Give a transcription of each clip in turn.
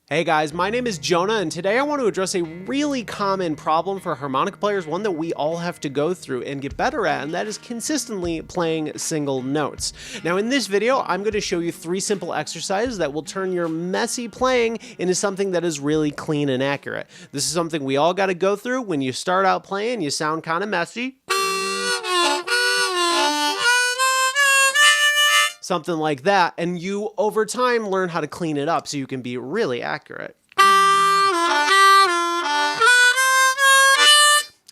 Hey guys, my name is Jonah, and today I want to address a really common problem for harmonica players, one that we all have to go through and get better at, and that is consistently playing single notes. Now in this video, I'm going to show you 3 simple exercises that will turn your messy playing into something that is really clean and accurate. This is something we all got to go through. When you start out playing, you sound kind of messy. Something like that, and you over time learn how to clean it up so you can be really accurate. And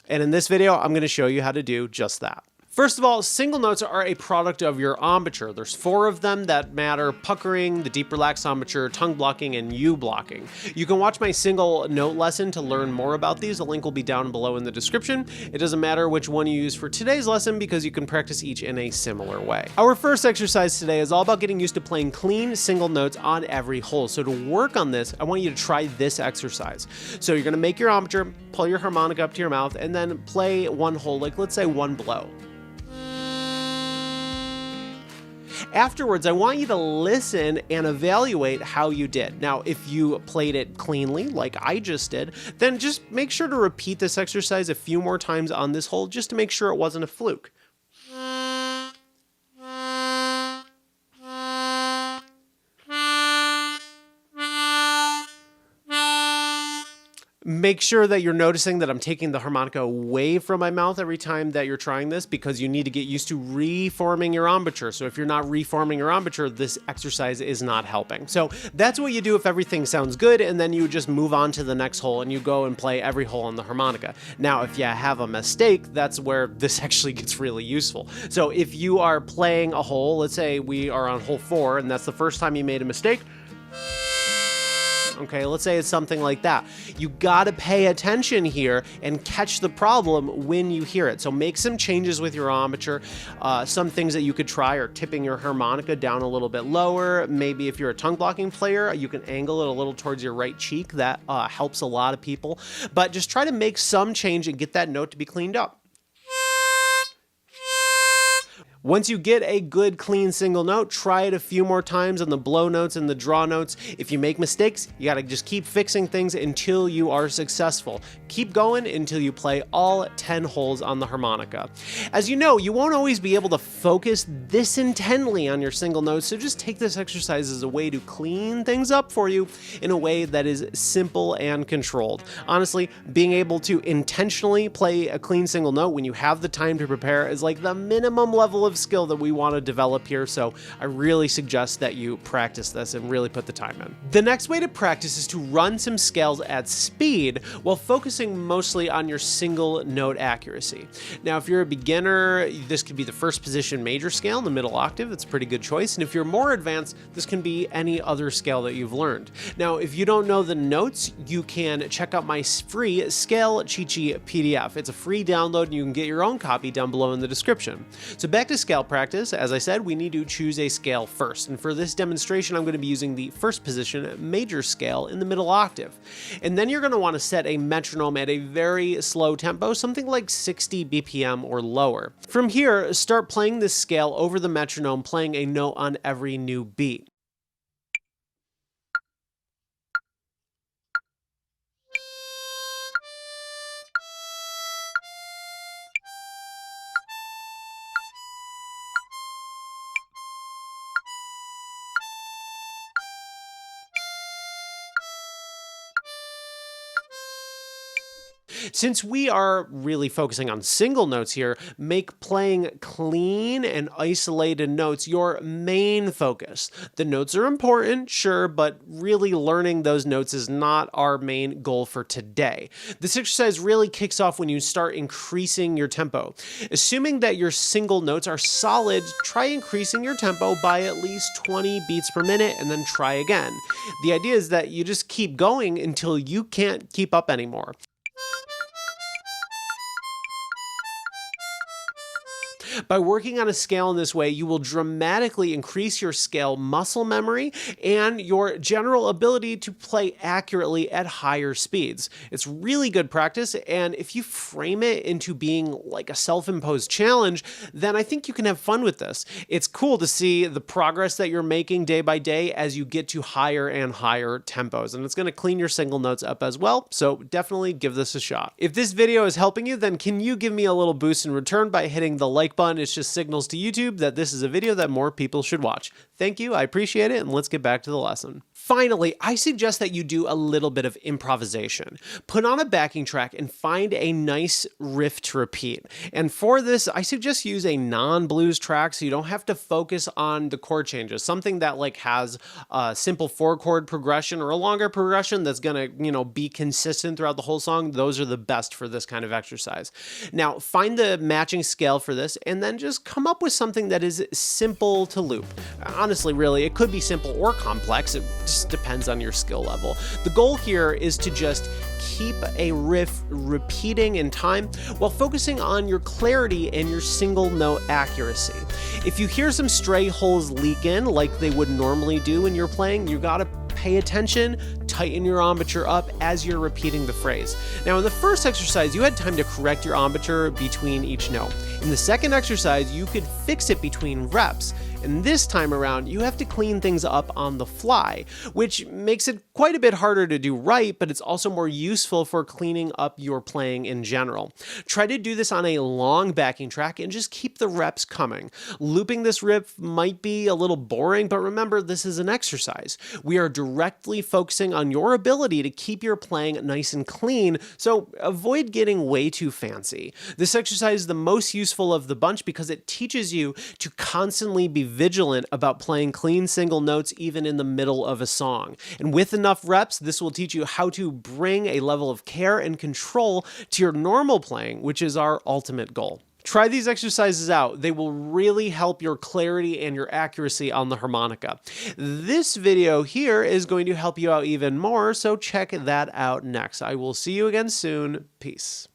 in this video, I'm going to show you how to do just that. First of all, single notes are a product of your embouchure. There's 4 of them that matter: puckering, the deep relaxed embouchure, tongue blocking, and U blocking. You can watch my single note lesson to learn more about these. The link will be down below in the description. It doesn't matter which one you use for today's lesson because you can practice each in a similar way. Our first exercise today is all about getting used to playing clean single notes on every hole. So to work on this, I want you to try this exercise. So you're gonna make your embouchure, pull your harmonica up to your mouth, and then play one hole, like let's say one blow. Afterwards, I want you to listen and evaluate how you did. Now, if you played it cleanly, like I just did, then just make sure to repeat this exercise a few more times on this hole just to make sure it wasn't a fluke. Make sure that you're noticing that I'm taking the harmonica away from my mouth every time that you're trying this, because you need to get used to reforming your embouchure. So if you're not reforming your embouchure, this exercise is not helping. So that's what you do if everything sounds good, and then you just move on to the next hole and you go and play every hole on the harmonica. Now, if you have a mistake, that's where this actually gets really useful. So if you are playing a hole, let's say we are on hole 4, and that's the first time you made a mistake. Okay, let's say it's something like that. You gotta pay attention here and catch the problem when you hear it. So make some changes with your embouchure. Some things that you could try are tipping your harmonica down a little bit lower. Maybe if you're a tongue blocking player, you can angle it a little towards your right cheek. That helps a lot of people. But just try to make some change and get that note to be cleaned up. Once you get a good clean single note, try it a few more times on the blow notes and the draw notes. If you make mistakes, you gotta just keep fixing things until you are successful. Keep going until you play all 10 holes on the harmonica. As you know, you won't always be able to focus this intently on your single notes, so just take this exercise as a way to clean things up for you in a way that is simple and controlled. Honestly, being able to intentionally play a clean single note when you have the time to prepare is like the minimum level of skill that we want to develop here, so I really suggest that you practice this and really put the time in. The next way to practice is to run some scales at speed while focusing mostly on your single note accuracy. Now, if you're a beginner, this could be the first position major scale in the middle octave. That's a pretty good choice. And if you're more advanced, this can be any other scale that you've learned. Now, if you don't know the notes, you can check out my free Scale Cheat Sheet PDF. It's a free download and you can get your own copy down below in the description. So back to scale practice. As I said, we need to choose a scale first. And for this demonstration, I'm going to be using the first position major scale in the middle octave. And then you're going to want to set a metronome at a very slow tempo, something like 60 BPM or lower. From here, start playing this scale over the metronome, playing a note on every new beat. Since we are really focusing on single notes here, make playing clean and isolated notes your main focus. The notes are important, sure, but really learning those notes is not our main goal for today. This exercise really kicks off when you start increasing your tempo. Assuming that your single notes are solid, try increasing your tempo by at least 20 beats per minute and then try again. The idea is that you just keep going until you can't keep up anymore. By working on a scale in this way, you will dramatically increase your scale muscle memory and your general ability to play accurately at higher speeds. It's really good practice, and if you frame it into being like a self-imposed challenge, then I think you can have fun with this. It's cool to see the progress that you're making day by day as you get to higher and higher tempos, and it's going to clean your single notes up as well, so definitely give this a shot. If this video is helping you, then can you give me a little boost in return by hitting the like button? It's just signals to YouTube that this is a video that more people should watch. Thank you, I appreciate it, and let's get back to the lesson. Finally, I suggest that you do a little bit of improvisation. Put on a backing track and find a nice riff to repeat. And for this, I suggest use a non-blues track so you don't have to focus on the chord changes. Something that like has a simple 4-chord progression or a longer progression that's gonna, be consistent throughout the whole song. Those are the best for this kind of exercise. Now, find the matching scale for this and then just come up with something that is simple to loop. Honestly, really, it could be simple or complex. It just depends on your skill level. The goal here is to just keep a riff repeating in time while focusing on your clarity and your single note accuracy. If you hear some stray holes leak in like they would normally do when you're playing, you gotta pay attention, tighten your embouchure up as you're repeating the phrase. Now, in the first exercise, you had time to correct your embouchure between each note. In the second exercise, you could fix it between reps. And this time around, you have to clean things up on the fly, which makes it quite a bit harder to do right, but it's also more useful for cleaning up your playing in general. Try to do this on a long backing track and just keep the reps coming. Looping this riff might be a little boring, but remember, this is an exercise. We are directly focusing on your ability to keep your playing nice and clean, so avoid getting way too fancy. This exercise is the most useful of the bunch because it teaches you to constantly be vigilant about playing clean single notes even in the middle of a song. And with enough reps, this will teach you how to bring a level of care and control to your normal playing, which is our ultimate goal. Try these exercises out. They will really help your clarity and your accuracy on the harmonica. This video here is going to help you out even more, so check that out next. I will see you again soon. Peace.